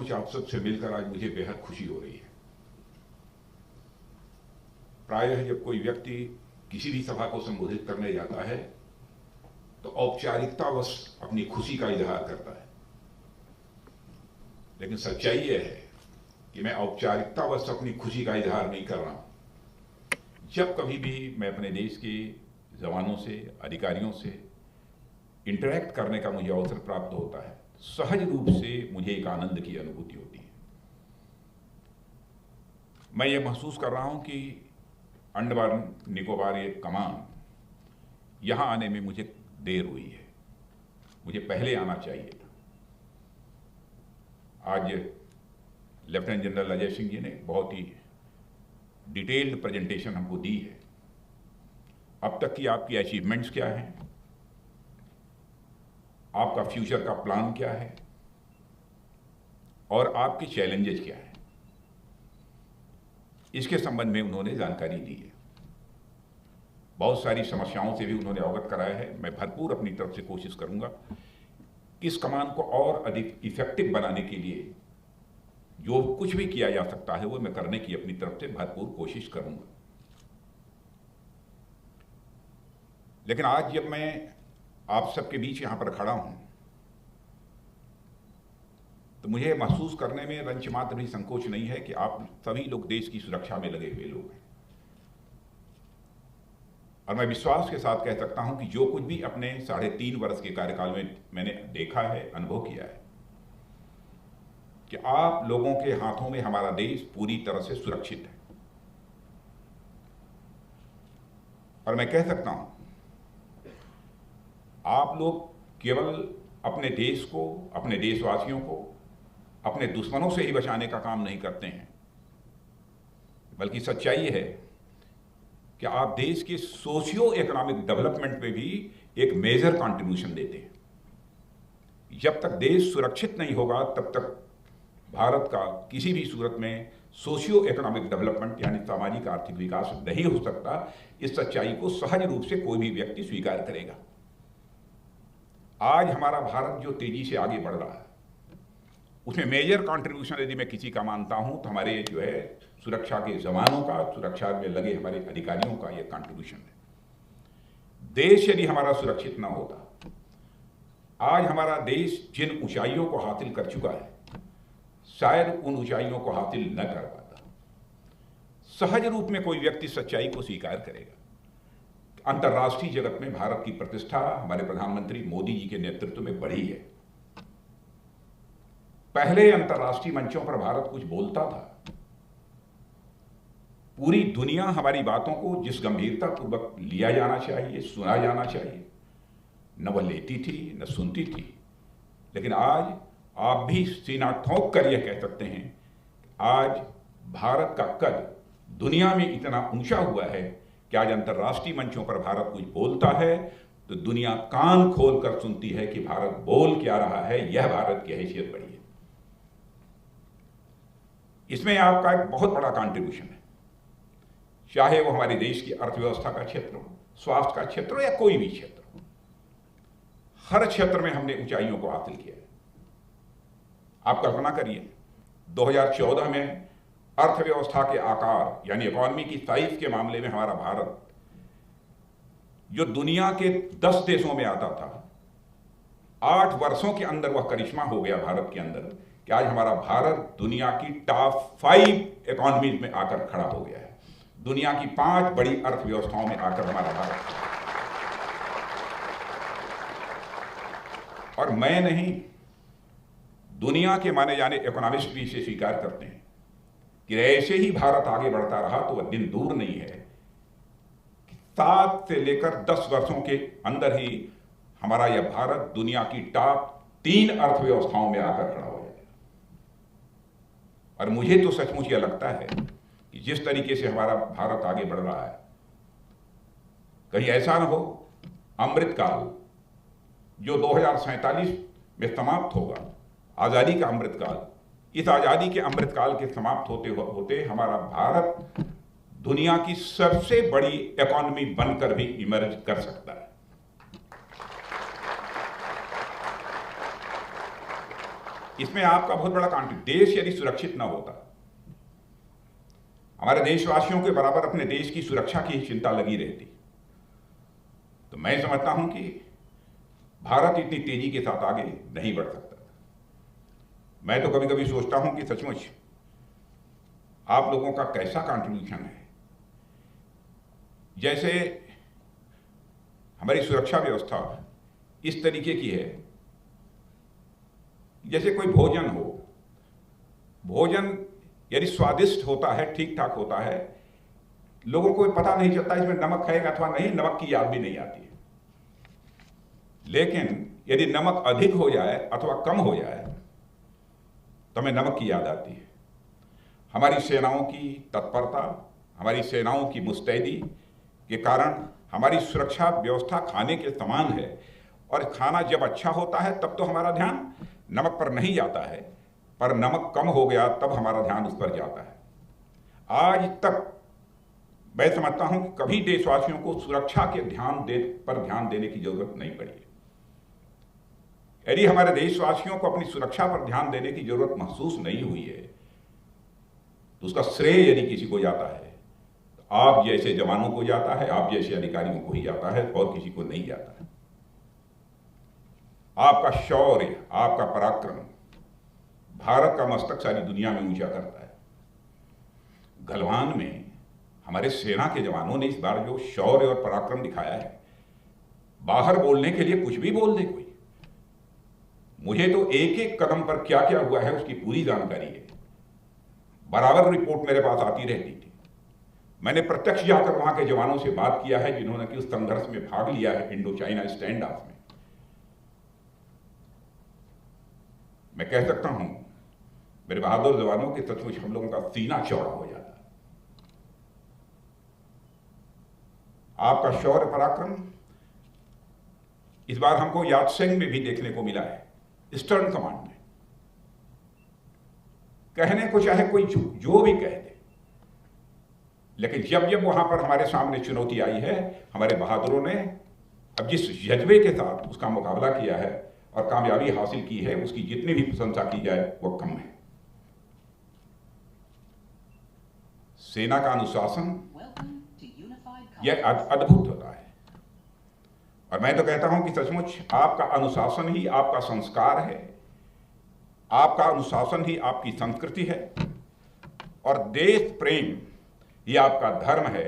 सचमुच आप सबसे मिलकर आज मुझे बेहद खुशी हो रही है। प्रायः जब कोई व्यक्ति किसी भी सभा को संबोधित करने जाता है तो औपचारिकतावश अपनी खुशी का इजहार करता है, लेकिन सच्चाई यह है कि मैं औपचारिकतावश अपनी खुशी का इजहार नहीं कर रहा हूं। जब कभी भी मैं अपने देश के जवानों से, अधिकारियों से इंटरैक्ट करने का मुझे अवसर प्राप्त होता है, सहज रूप से मुझे एक आनंद की अनुभूति होती है। मैं ये महसूस कर रहा हूं कि अंडमान निकोबार ये कमान यहां आने में मुझे देर हुई है, मुझे पहले आना चाहिए था। आज लेफ्टिनेंट जनरल अजय सिंह जी ने बहुत ही डिटेल्ड प्रेजेंटेशन हमको दी है। अब तक की आपकी अचीवमेंट्स क्या हैं, आपका फ्यूचर का प्लान क्या है और आपके चैलेंजेस क्या हैं, इसके संबंध में उन्होंने जानकारी दी है। बहुत सारी समस्याओं से भी उन्होंने अवगत कराया है। मैं भरपूर अपनी तरफ से कोशिश करूंगा कि इस कमान को और अधिक इफेक्टिव बनाने के लिए जो कुछ भी किया जा सकता है वो मैं करने की अपनी तरफ से भरपूर कोशिश करूंगा। लेकिन आज जब मैं आप सबके बीच यहां पर खड़ा हूं तो मुझे महसूस करने में रंच मात्र भी संकोच नहीं है कि आप सभी लोग देश की सुरक्षा में लगे हुए लोग हैं। और मैं विश्वास के साथ कह सकता हूं कि जो कुछ भी अपने 3.5 वर्ष के कार्यकाल में मैंने देखा है, अनुभव किया है, कि आप लोगों के हाथों में हमारा देश पूरी तरह से सुरक्षित है। और मैं कह सकता हूं आप लोग केवल अपने देश को, अपने देशवासियों को अपने दुश्मनों से ही बचाने का काम नहीं करते हैं, बल्कि सच्चाई है कि आप देश के सोशियो इकोनॉमिक डेवलपमेंट में भी एक मेजर कंट्रीब्यूशन देते हैं। जब तक देश सुरक्षित नहीं होगा तब तक भारत का किसी भी सूरत में सोशियो इकोनॉमिक डेवलपमेंट यानी सामाजिक आर्थिक विकास नहीं हो सकता। इस सच्चाई को सहज रूप से कोई भी व्यक्ति स्वीकार करेगा। आज हमारा भारत जो तेजी से आगे बढ़ रहा है उसमें मेजर कंट्रीब्यूशन यदि मैं किसी का मानता हूं तो हमारे जो है सुरक्षा के जवानों का, सुरक्षा में लगे हमारे अधिकारियों का यह कंट्रीब्यूशन है। देश यदि हमारा सुरक्षित ना होता, आज हमारा देश जिन ऊंचाइयों को हासिल कर चुका है शायद उन ऊंचाइयों को हासिल न कर पाता। सहज रूप में कोई व्यक्ति सच्चाई को स्वीकार करेगा। अंतर्राष्ट्रीय जगत में भारत की प्रतिष्ठा हमारे प्रधानमंत्री मोदी जी के नेतृत्व में बढ़ी है। पहले अंतर्राष्ट्रीय मंचों पर भारत कुछ बोलता था, पूरी दुनिया हमारी बातों को जिस गंभीरता पूर्वक लिया जाना चाहिए, सुना जाना चाहिए, न वह लेती थी न सुनती थी। लेकिन आज आप भी सीना ठोंक कर यह कह सकते हैं आज भारत का कद दुनिया में इतना ऊंचा हुआ है कि आज अंतर्राष्ट्रीय मंचों पर भारत कुछ बोलता है तो दुनिया कान खोलकर सुनती है कि भारत बोल क्या रहा है। यह भारत की हैसियत बढ़ी है। इसमें आपका एक बहुत बड़ा कंट्रीब्यूशन है, चाहे वो हमारे देश की अर्थव्यवस्था का क्षेत्र हो, स्वास्थ्य का क्षेत्र हो या कोई भी क्षेत्र हो। हर क्षेत्र में हमने ऊंचाइयों को हासिल किया है। आप कल्पना करिए 2014 में अर्थव्यवस्था के आकार यानी इकोनॉमी की साइज के मामले में हमारा भारत जो दुनिया के 10 देशों में आता था, 8 वर्षों के अंदर वह करिश्मा हो गया भारत के अंदर कि आज हमारा भारत दुनिया की टॉप 5 इकोनॉमीज में आकर खड़ा हो गया है। दुनिया की 5 बड़ी अर्थव्यवस्थाओं में आकर हमारा भारत, और मैं नहीं दुनिया के माने जाने इकोनॉमिस्ट भी इसे स्वीकार करते हैं कि ऐसे ही भारत आगे बढ़ता रहा तो वह दिन दूर नहीं है कि 7 से लेकर 10 वर्षों के अंदर ही हमारा यह भारत दुनिया की टॉप 3 अर्थव्यवस्थाओं में आकर खड़ा हो जाएगा। और मुझे तो सचमुच यह लगता है कि जिस तरीके से हमारा भारत आगे बढ़ रहा है, कहीं ऐसा न हो अमृतकाल जो 2047 में समाप्त होगा, आजादी का अमृतकाल, इस आजादी के अमृतकाल के समाप्त होते होते हमारा भारत दुनिया की सबसे बड़ी इकोनॉमी बनकर भी इमर्ज कर सकता है। इसमें आपका बहुत बड़ा देश यदि सुरक्षित न होता, हमारे देशवासियों के बराबर अपने देश की सुरक्षा की चिंता लगी रहती, तो मैं समझता हूं कि भारत इतनी तेजी के साथ आगे नहीं बढ़ सकता था। मैं तो कभी कभी सोचता हूं कि सचमुच आप लोगों का कैसा कंट्रीब्यूशन है। जैसे हमारी सुरक्षा व्यवस्था इस तरीके की है, जैसे कोई भोजन हो, भोजन यदि स्वादिष्ट होता है, ठीक ठाक होता है, लोगों को पता नहीं चलता इसमें नमक है अथवा नहीं, नमक की याद भी नहीं आती है। लेकिन यदि नमक अधिक हो जाए अथवा कम हो जाए तो हमें नमक की याद आती है। हमारी सेनाओं की तत्परता, हमारी सेनाओं की मुस्तैदी के कारण हमारी सुरक्षा व्यवस्था खाने के समान है, और खाना जब अच्छा होता है तब तो हमारा ध्यान नमक पर नहीं जाता है, पर नमक कम हो गया तब हमारा ध्यान उस पर जाता है। आज तक मैं समझता हूं कि कभी देशवासियों को सुरक्षा के ध्यान देने की जरूरत नहीं पड़ी है। यदि हमारे देशवासियों को अपनी सुरक्षा पर ध्यान देने की जरूरत महसूस नहीं हुई है तो उसका श्रेय यदि किसी को जाता है तो आप जैसे जवानों को जाता है, आप जैसे अधिकारियों को ही जाता है, और किसी को नहीं जाता है। आपका शौर्य, आपका पराक्रम भारत का मस्तक सारी दुनिया में ऊंचा करता है। गलवान में हमारे सेना के जवानों ने इस बार जो शौर्य और पराक्रम दिखाया है, बाहर बोलने के लिए कुछ भी बोल दे कोई। मुझे तो एक एक कदम पर क्या क्या हुआ है उसकी पूरी जानकारी है, बराबर रिपोर्ट मेरे पास आती रहती थी। मैंने प्रत्यक्ष जाकर वहां के जवानों से बात किया है जिन्होंने कि उस संघर्ष में भाग लिया है, इंडो चाइना स्टैंड ऑफ में। मैं कह सकता हूं मेरे बहादुर जवानों के सचमुच हम लोगों का सीना चौड़ा हो जाता है। आपका शौर्य पराक्रम इस बार हमको यात्सेंग में भी देखने को मिला है, ईस्टर्न कमांड में। कहने को चाहे कोई जो भी कह दे, लेकिन जब जब वहां पर हमारे सामने चुनौती आई है, हमारे बहादुरों ने अब जिस जज्बे के साथ उसका मुकाबला किया है और कामयाबी हासिल की है, उसकी जितनी भी प्रशंसा की जाए वो कम है। सेना का अनुशासन यह अद्भुत होता है, और मैं तो कहता हूं कि सचमुच आपका अनुशासन ही आपका संस्कार है, आपका अनुशासन ही आपकी संस्कृति है, और देश प्रेम ही आपका धर्म है,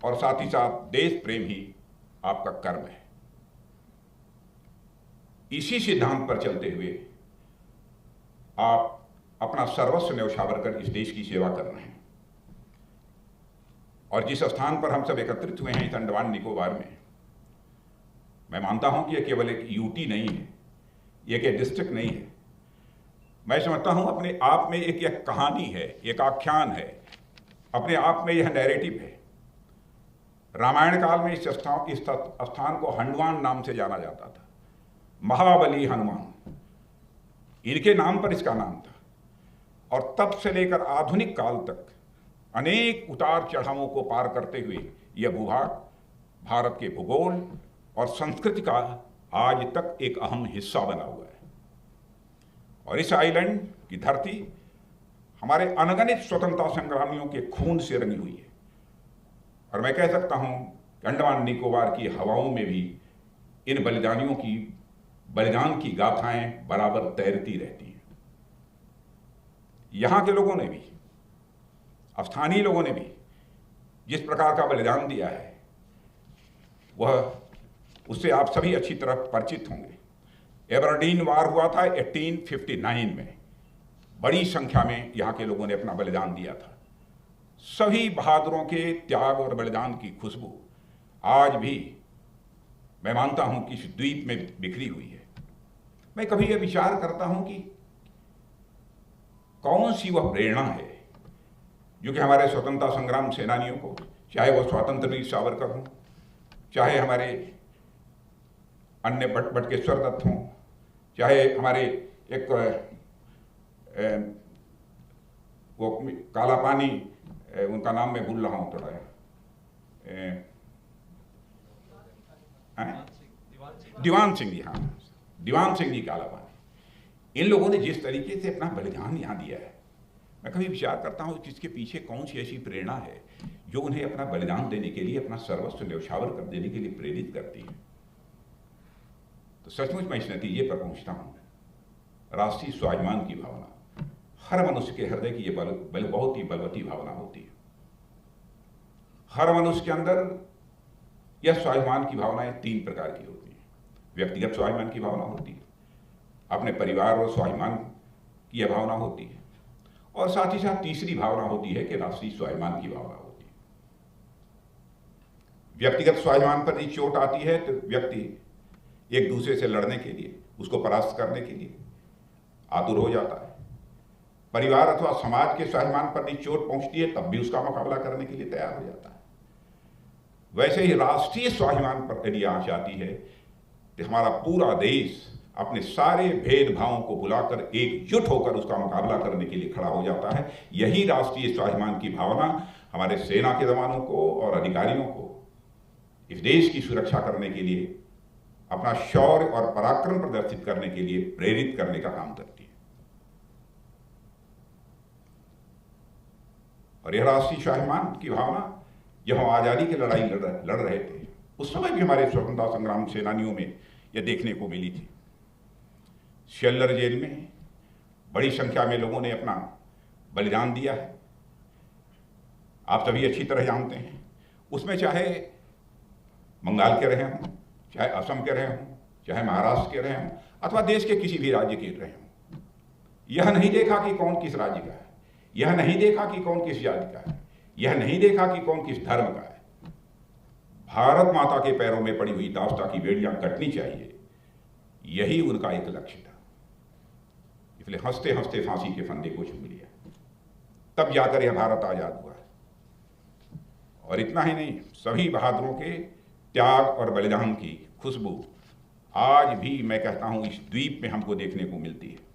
और साथ ही साथ देश प्रेम ही आपका कर्म है। इसी सिद्धांत पर चलते हुए आप अपना सर्वस्व न्यौछावर कर इस देश की सेवा कर रहे हैं। और जिस स्थान पर हम सब एकत्रित हुए हैं इस अंडमान निकोबार में, मैं मानता हूं कि यह केवल एक यूटी नहीं है, यह एक डिस्ट्रिक्ट नहीं है। मैं समझता हूं अपने आप में एक कहानी है, एक आख्यान है, अपने आप में यह नैरेटिव है। रामायण काल में इस स्थान को हनुमान नाम से जाना जाता था, महाबली हनुमान, इनके नाम पर इसका नाम था। और तब से लेकर आधुनिक काल तक अनेक उतार चढ़ावों को पार करते हुए यह भूभाग भारत के भूगोल और संस्कृति का आज तक एक अहम हिस्सा बना हुआ है। और इस आइलैंड की धरती हमारे अनगिनत स्वतंत्रता संग्रामियों के खून से रंगी हुई है। और मैं कह सकता हूं कि अंडमान निकोबार की हवाओं में भी इन बलिदानियों की बलिदान की गाथाएं बराबर तैरती रहती हैं। यहां के लोगों ने भी, स्थानीय लोगों ने भी जिस प्रकार का बलिदान दिया है वह उससे आप सभी अच्छी तरह परिचित होंगे। एबरडीन वार हुआ था 1859 में, बड़ी संख्या में यहाँ के लोगों ने अपना बलिदान दिया था। सभी बहादुरों के त्याग और बलिदान की खुशबू आज भी मैं मानता हूं कि इस द्वीप में बिखरी हुई है। मैं कभी यह विचार करता हूं कि कौन सी वह प्रेरणा है जो कि हमारे स्वतंत्रता संग्राम सेनानियों को, चाहे वह स्वतंत्र वीर सावरकर हों, चाहे हमारे अन्य बटकेश्वर दत्त हों, चाहे हमारे एक वो काला पानी, उनका नाम मैं भूल रहा हूं थोड़ा, दीवान सिंह जी, हाँ, दीवान सिंह जी काला पानी, इन लोगों ने जिस तरीके से अपना बलिदान यहाँ दिया है, मैं कभी विचार करता हूँ कि इसके पीछे कौन सी ऐसी प्रेरणा है जो उन्हें अपना बलिदान देने के लिए, अपना सर्वस्व न्यौछावर कर देने के लिए प्रेरित करती है। तो सचमुच मैं इस नतीजे पर पहुंचता हूँ, राष्ट्रीय स्वाभिमान की भावना हर मनुष्य के हृदय की ये बहुत ही बलवती भावना होती है। हर मनुष्य के अंदर यह स्वाभिमान की भावनाएं 3 प्रकार की होती हैं। व्यक्तिगत स्वाभिमान की भावना होती है, अपने परिवार और स्वाभिमान की यह भावना होती है, और साथ ही साथ तीसरी भावना होती है कि राष्ट्रीय स्वाभिमान की भावना होती है। व्यक्तिगत स्वाभिमान पर यदि चोट आती है तो व्यक्ति एक दूसरे से लड़ने के लिए, उसको परास्त करने के लिए आतुर हो जाता है। परिवार अथवा समाज के स्वाभिमान पर यदि चोट पहुंचती है तब भी उसका मुकाबला करने के लिए तैयार हो जाता है। वैसे ही राष्ट्रीय स्वाभिमान पर यदि आंच आती है तो हमारा पूरा देश अपने सारे भेदभावों को भुलाकर एकजुट होकर उसका मुकाबला करने के लिए खड़ा हो जाता है। यही राष्ट्रीय स्वाभिमान की भावना हमारे सेना के जवानों को और अधिकारियों को इस देश की सुरक्षा करने के लिए, अपना शौर्य और पराक्रम प्रदर्शित करने के लिए प्रेरित करने का काम करती है। और यह राष्ट्रीय स्वाभिमान की भावना जब हम आज़ादी की लड़ाई लड़ रहे थे, उस समय भी हमारे स्वतंत्रता संग्राम सेनानियों में यह देखने को मिली थी। शेल्लर जेल में बड़ी संख्या में लोगों ने अपना बलिदान दिया है, आप सभी अच्छी तरह जानते हैं। उसमें चाहे बंगाल के रहे हों, चाहे असम के रहे हों, चाहे महाराष्ट्र के रहे हों, अथवा देश के किसी भी राज्य के रहे हों, यह नहीं देखा कि कौन किस राज्य का है, यह नहीं देखा कि कौन किस जाति का है, यह नहीं देखा कि कौन किस धर्म का है। भारत माता के पैरों में पड़ी हुई दास्ता की बेड़ियां कटनी चाहिए, यही उनका एक लक्ष्य था। इसलिए हंसते हंसते फांसी के फंदे को चूम लिया, तब जाकर यह भारत आजाद हुआ है। और इतना ही नहीं, सभी बहादुरों के त्याग और बलिदान की खुशबू आज भी मैं कहता हूं इस द्वीप में हमको देखने को मिलती है।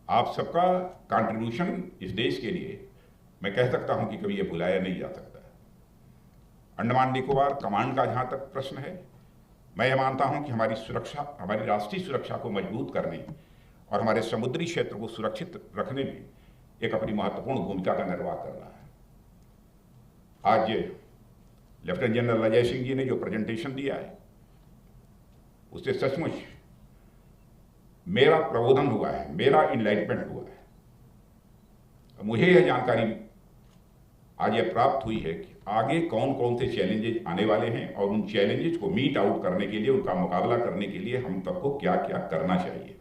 आप सबका कंट्रीब्यूशन इस देश के लिए मैं कह सकता हूं कि कभी यह भुलाया नहीं जा सकता। अंडमान निकोबार कमांड का जहां तक प्रश्न है, मैं ये मानता हूं कि हमारी सुरक्षा, हमारी राष्ट्रीय सुरक्षा को मजबूत करने और हमारे समुद्री क्षेत्र को सुरक्षित रखने में एक अपनी महत्वपूर्ण भूमिका का निर्वाह कर रहा है। आज लेफ्टिनेंट जनरल अजय सिंह जी ने जो प्रेजेंटेशन दिया है, उससे सचमुच मेरा प्रबोधन हुआ है, मेरा इनलाइटमेंट हुआ है। मुझे यह जानकारी आज यह प्राप्त हुई है कि आगे कौन कौन से चैलेंजेस आने वाले हैं और उन चैलेंजेस को मीट आउट करने के लिए, उनका मुकाबला करने के लिए हम सबको क्या क्या करना चाहिए।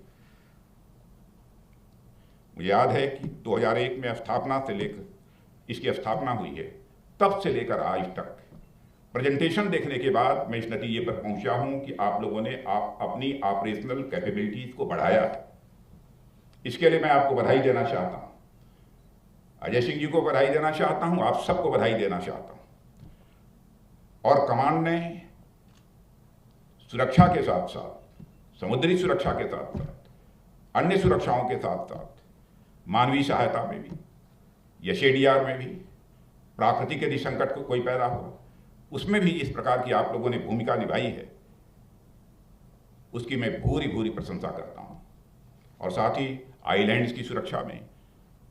मुझे याद है कि 2001 में स्थापना से लेकर, इसकी स्थापना हुई है, तब से लेकर आज तक प्रेजेंटेशन देखने के बाद मैं इस नतीजे पर पहुंचा हूं कि आप लोगों ने अपनी ऑपरेशनल कैपेबिलिटीज को बढ़ाया है। इसके लिए मैं आपको बधाई देना चाहता हूं, अजय सिंह जी को बधाई देना चाहता हूं, आप सबको बधाई देना चाहता हूं। और कमांड ने सुरक्षा के साथ साथ, समुद्री सुरक्षा के साथ साथ, अन्य सुरक्षाओं के साथ साथ मानवीय सहायता में भी, एसएडीआर में भी, प्राकृतिक यदि संकट को कोई पैदा हुआ उसमें भी इस प्रकार की आप लोगों ने भूमिका निभाई है, उसकी मैं भूरी भूरी प्रशंसा करता हूं। और साथ ही आइलैंड्स की सुरक्षा में,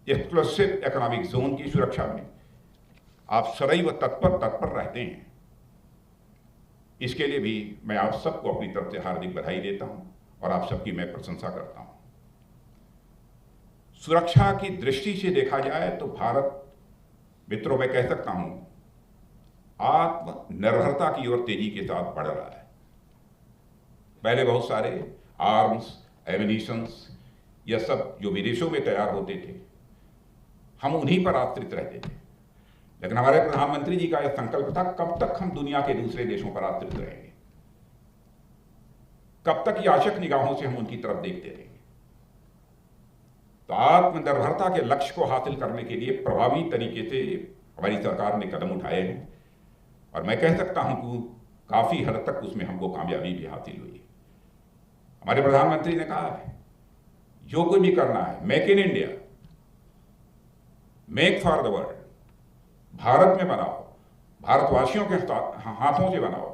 एक्सक्लूसिव इकोनॉमिक जोन की सुरक्षा में आप सदैव तत्पर रहते हैं। इसके लिए भी मैं आप सबको अपनी तरफ से हार्दिक बधाई देता हूं और आप सबकी मैं प्रशंसा करता हूं। सुरक्षा की दृष्टि से देखा जाए तो भारत, मित्रों, मैं कह सकता हूं आत्मनिर्भरता की ओर तेजी के साथ बढ़ रहा है। पहले बहुत सारे आर्म्स, एमिनिशंस, यह सब जो विदेशों में तैयार होते थे, हम उन्हीं पर आश्रित रहते थे। लेकिन हमारे प्रधानमंत्री जी का यह संकल्प था, कब तक हम दुनिया के दूसरे देशों पर आश्रित रहेंगे, कब तक याचक निगाहों से हम उनकी तरफ देखते रहेंगे। तो आत्मनिर्भरता के लक्ष्य को हासिल करने के लिए प्रभावी तरीके से हमारी सरकार ने कदम उठाए हैं और मैं कह सकता हूं कि काफी हद तक उसमें हमको कामयाबी भी हासिल हुई है। हमारे प्रधानमंत्री ने कहा है, जो कुछ भी करना है, make in India, make for the world, Bharat में बनाओ, भारतवासियों के हाथों से बनाओ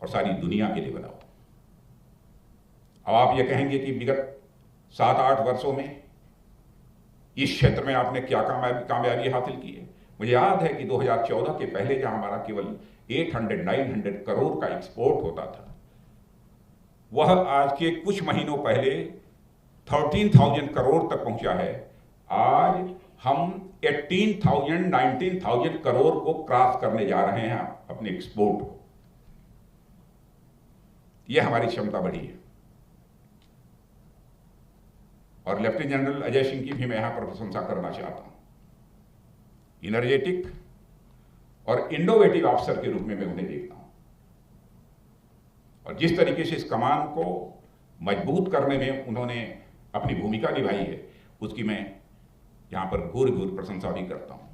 और सारी दुनिया के लिए बनाओ। अब आप ये कहेंगे कि विगत 7-8 वर्षों में इस क्षेत्र में आपने क्या कामयाबी हासिल की है। मुझे याद है कि 2014 के पहले जहां हमारा केवल 800-900 करोड़ का एक्सपोर्ट होता था, वह आज के कुछ महीनों पहले 13,000 करोड़ तक पहुंचा है। आज हम 18,000-19,000 करोड़ को क्रॉस करने जा रहे हैं अपने एक्सपोर्ट को। यह हमारी क्षमता बढ़ी है। और लेफ्टिनेंट जनरल अजय सिंह की भी मैं यहां पर प्रशंसा करना चाहता हूं। इनर्जेटिक और इनोवेटिव ऑफिसर के रूप में मैं उन्हें देखता हूं, और जिस तरीके से इस कमान को मजबूत करने में उन्होंने अपनी भूमिका निभाई है, उसकी मैं यहां पर घूर घूर प्रशंसा भी करता हूं।